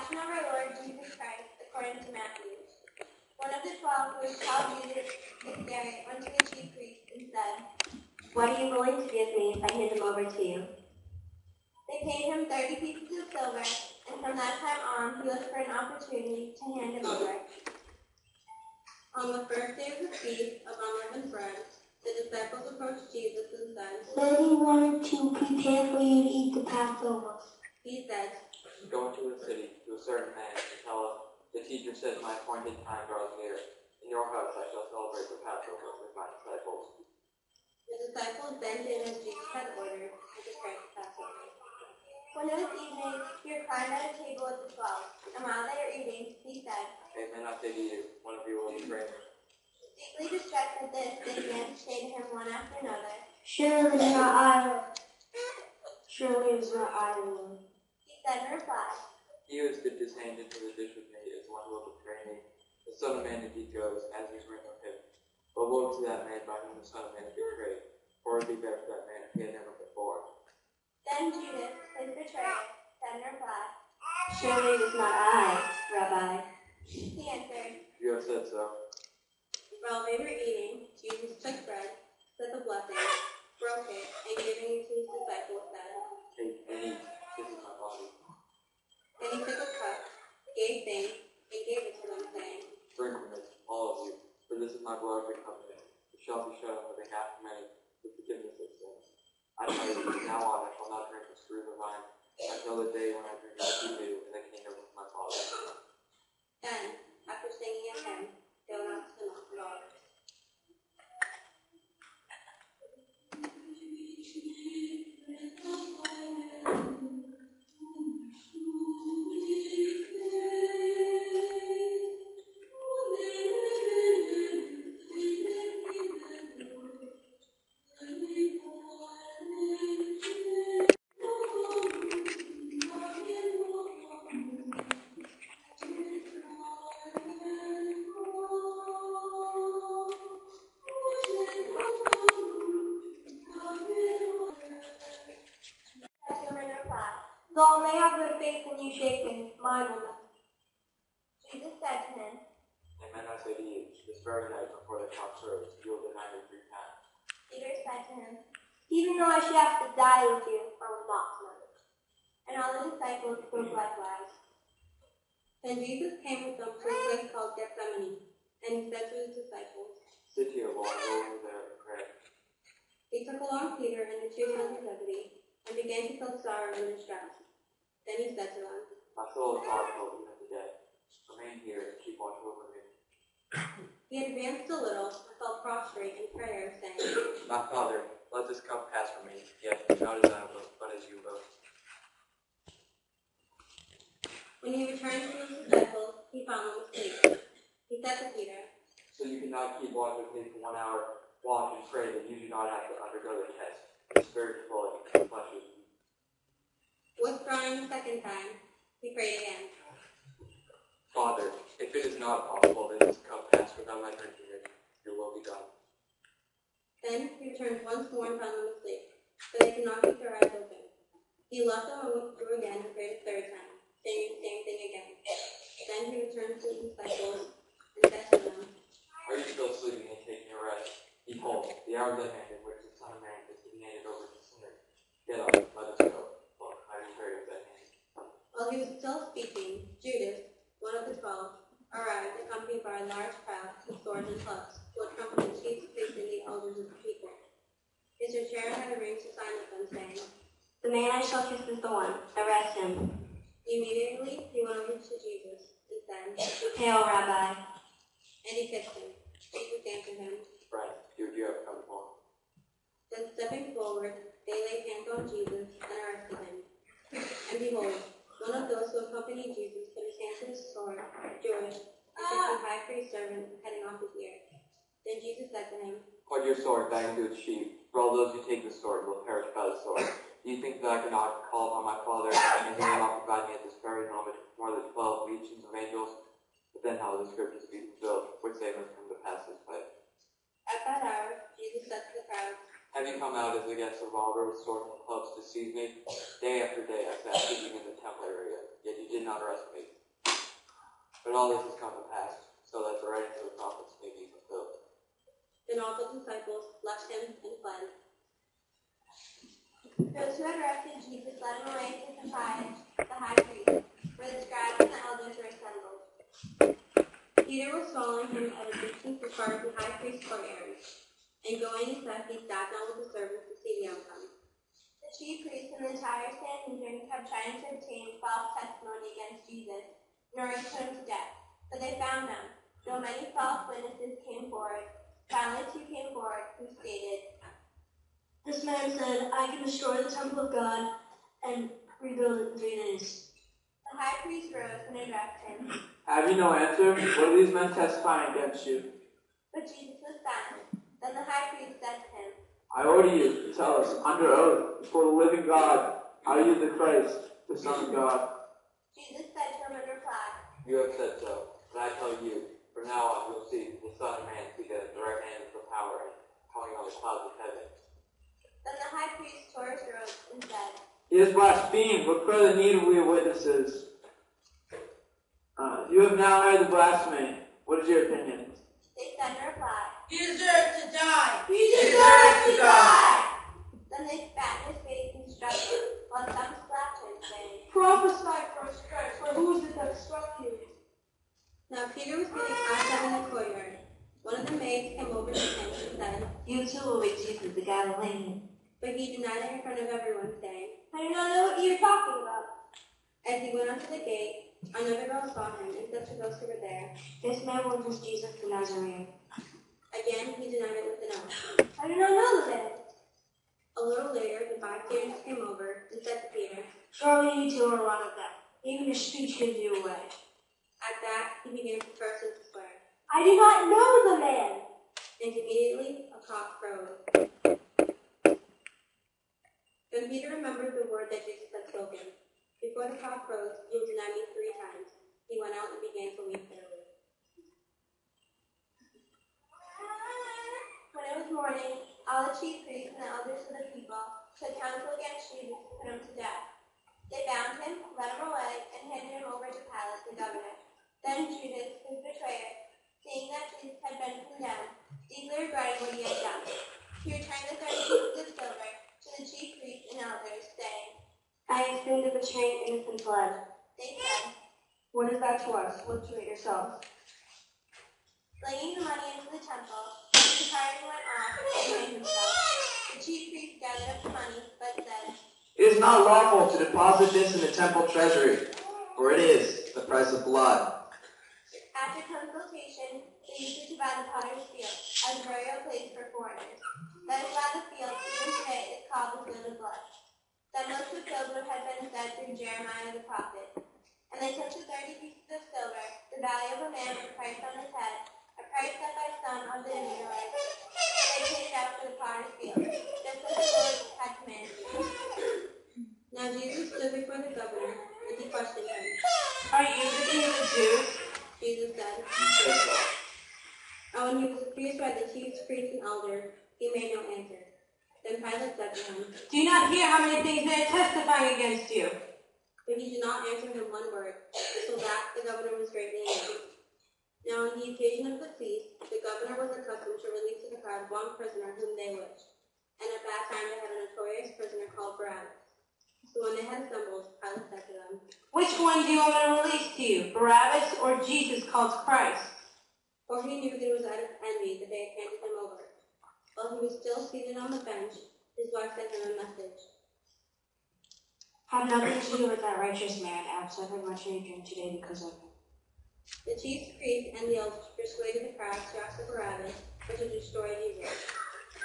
Passion of our Lord Jesus Christ, according to Matthew. One of the 12 who was called Judas Iscariot went to the chief priests and said, "What are you going to give me if I hand him over to you?" They paid him 30 pieces of silver, and from that time on, he looked for an opportunity to hand him over. On the first day of the feast of unleavened bread, the disciples approached Jesus and said, "We wanted to prepare for you to eat the Passover." He said, "Go into the city to a certain man and tell him, the teacher says my appointed time draws near. In your house I shall celebrate the Passover with my disciples." The disciples then did as Jesus had ordered and prepared the Passover. When it was evening, he reclined at a table with the 12, and while they were eating, he said, "Amen, I say to you, one of you will betray me." Deeply distressed at this, they began to say to him one after another, Surely it's not I. Surely it's not I, Lord. He said in reply, "He who has dipped his hand into the dish with me is one who will betray me. The Son of Man indeed goes, as is written of him. But woe to that man by whom the Son of Man is betrayed. For it would be better for that man if he had never been born." Then Judas, his betrayer, said in reply, Surely it is not I, Rabbi. He answered, "You have said so." While they were eating, Jesus took bread, said the blessing, broke it, and giving it to his disciples said, "Take and eat. This is my body." Then he took a cup, gave thanks, and gave it to them, saying, Drink from it, all of you, for this is my blood of the covenant, which shall be shed on the behalf of many for forgiveness of sins. I tell you, from now on I shall not drink this fruit of the vine until the day when I drink it with you in the kingdom of my Father. Then, after singing a hymn, they went out to the Mount of Olives. Lord, may I have good faith in you shaken, mine will not. Jesus said to him, Amen, I say to you, this very night before the cock crows, you will deny me 3 times. Peter said to him, Even though I should have to die with you, I will not deny it. and all the disciples spoke likewise. Then Jesus came with them to a place called Gethsemane, and he said to his disciples, Sit here while I go over there and pray. He took along Peter and the 2 sons of Zebedee, and began to feel sorrow and distress. Then he said to them, My soul is sorrowful even to death. Remain here and keep watch over me. He had advanced a little and fell prostrate in prayer, saying, My Father, let this cup pass from me, yet not as I will, but as you will. When he returned to his disciples, he found them asleep. He said to Peter, So you cannot keep watch with me for 1 hour. Watch and pray that you do not have to undergo the test. The spirit is willing, the flesh is weak. Withdrawing the second time, he prayed again. Father, if it is not possible that this cup pass without my drinking it, your will be done. Then he returned once more and found them asleep, for they could not keep their eyes open. He left them and withdrew again and prayed a third time, saying the same thing again. Then he returned to his disciples and said to them, Are you still sleeping and taking a rest? Behold, the hour is at hand in which the Son of Man is to be handed over to sinners. Get up, let us go. Look, my betrayer is at hand. While he was still speaking, Judas, one of the 12, arrived, accompanied by a large crowd with swords and clubs, who accompanied the chief priests and the elders of the people. His betrayer had arranged a sign with them, saying, The man I shall kiss is the one. Arrest him. Immediately he went over to Jesus and said, Hail, Rabbi. and he kissed him. Jesus answered him. Friend, do you have come for? Then stepping forward, they laid hands on Jesus and arrested him. And behold, one of those who accompanied Jesus put his hand to his sword, drew it, and took the high priest's servant, cutting off his ear. Then Jesus said to him, Put your sword back into its sheath, for all those who take the sword will perish by the sword. Do you think that I cannot call upon my Father, and he will not provide me at this very moment more than 12 legions of angels? But then how will the scriptures be fulfilled, which say must come to pass this way? At that hour, Jesus said to the crowd, Have you come out as against a robber with swords and clubs to seize me? Day after day I sat sleeping in the temple area, yet you did not arrest me. But all this has come to pass, so that the writings of the prophets may be fulfilled. Then all the disciples left him and fled. Those who had arrested Jesus led him away to the high priest, where the scribes and the elders were assembled. Peter was following him at a distance as far as the high priest's courtyard, and going inside, he sat down with the servants to see the outcome. The chief priests and the entire Sanhedrin kept trying to obtain false testimony against Jesus in order to put him to death, but they found none. Though many false witnesses came forward, finally two came forward who stated, This man said, I can destroy the temple of God and rebuild it in 3 days. The high priest rose and addressed him, Have you no answer? What are these men testifying against you? but Jesus was silent. Then the high priest said to him, I order you to tell us, under oath, before the living God, are you the Christ, the Son of God? Jesus said to him in reply, You have said so, but I tell you, from now on you will see the Son of Man seated at the right hand of the power and coming on the clouds of heaven. Then the high priest tore his robe and said, He has blasphemed. What further need have we of witnesses? You have now heard the blasphemy. What is your opinion? They said in reply, He deserves to die! He deserves to die! Then they spat in his face and struck him, while some slapped him, saying, Prophesy first, Christ, for who is it that struck you? Now Peter was sitting outside in the courtyard. One of the maids came over to him and said, You too will be Jesus the Galilean. but he denied it in front of everyone, saying, I do not know what you are talking about. As he went onto the gate, another girl saw him and said to those who were there, This man was Jesus the Nazarene. again he denied it with an oath. I do not know the man. A little later, the bystanders came over and said to Peter, Surely you two are one of them. Even your speech gives you away. At that, he began to curse and to swear. I do not know the man. And immediately a cock crowed. Then Peter remembered the word that Jesus had spoken. Before the cock crows, you will deny me 3 times. He went out and began to weep bitterly. When it was morning, all the chief priests and the elders of the people took counsel against Jesus to put him to death. They bound him, led him away, and handed him over to Pilate, the governor. Then Judas, his betrayer, seeing that Jesus had been condemned, deeply regretted what he had done. He returned the 30 pieces of silver to the chief priests and elders, saying, I have sinned to betray innocent blood. They said, What is that to us? Look to it yourselves. flinging the money into the temple, the departed went off and hanged himself. The chief priests gathered up the money, but said, It is not lawful to deposit this in the temple treasury, for it is the price of blood. After consultation, they used to divide the potter's field as a burial place for foreigners. That is why the field, even today, is called the field of blood. Then most fulfilled what had been said through Jeremiah the prophet. And they took the 30 pieces of silver, the value of a man with a price on his head, a price set by some of the Israelites. They paid it out for the potter's field, just as the Lord had commanded. Now Jesus stood before the governor, and he questioned him. Are you the king of the Jews? Jesus said, And when he was accused by the chief priests and elders, he made no answer. Then Pilate said to him, Do you not hear how many things they are testifying against you? But he did not answer him one word, so that the governor was greatly angry. Now on the occasion of the feast, the governor was accustomed to release to the crowd one prisoner whom they wished. And at that time they had a notorious prisoner called Barabbas. So when they had assembled, Pilate said to them, Which one do you want me to release to you, Barabbas or Jesus called Christ? For he knew that it was out of envy that they had handed him over. While he was still seated on the bench, his wife sent him a message. Have nothing to do with that righteous man. I have suffered much rage today because of him. The chief priests and the elders persuaded the crowd to ask for Barabbas, or to destroy Jesus.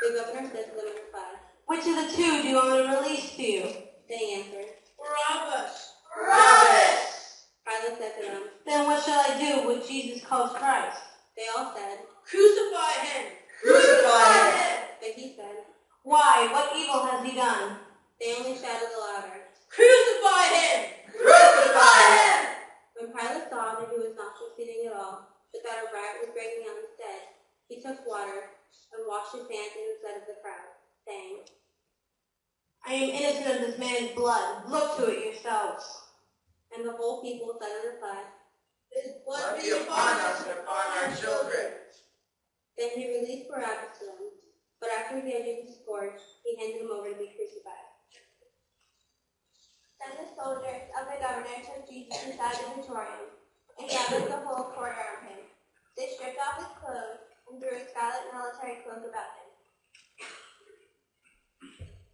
The governor said to them in reply, Which of the two do you want me to release to you? They answered, Barabbas. Pilate said to them, Then what shall I do with Jesus called Christ? They all said, Crucify him. but he said, Why? What evil has he done? they only shouted the louder. Crucify him! When Pilate saw that he was not succeeding at all, but that a riot was breaking out instead, he took water and washed his hands in the sight of the crowd, saying, I am innocent of this man's blood. Look to it yourselves. And the whole people said in reply, His blood Let be upon us and upon our children. Then he released Barabbas to them, but after he had used his scourge, he handed him over to be crucified. Then the soldiers of the governor took Jesus inside the praetorium and gathered the whole court around him. They stripped off his clothes and threw a scarlet military cloak about him.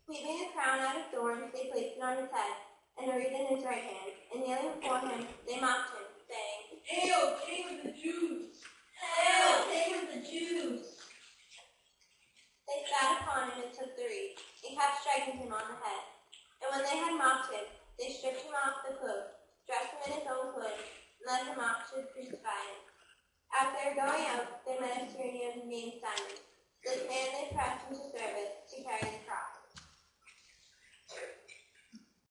Weaving a crown out of thorns, they placed it on his head, and a reed in his right hand, and kneeling before him, they mocked him, saying, Hail, King of the Jews! Hail, King of the Jews! They spat upon him and took the reed, and kept striking him on the head. And when they had mocked him, they stripped him off the cloak, dressed him in his own clothes, and led him off to crucify him. As they were going out, they met a Syrian named Simon. This man they pressed into service to carry the cross.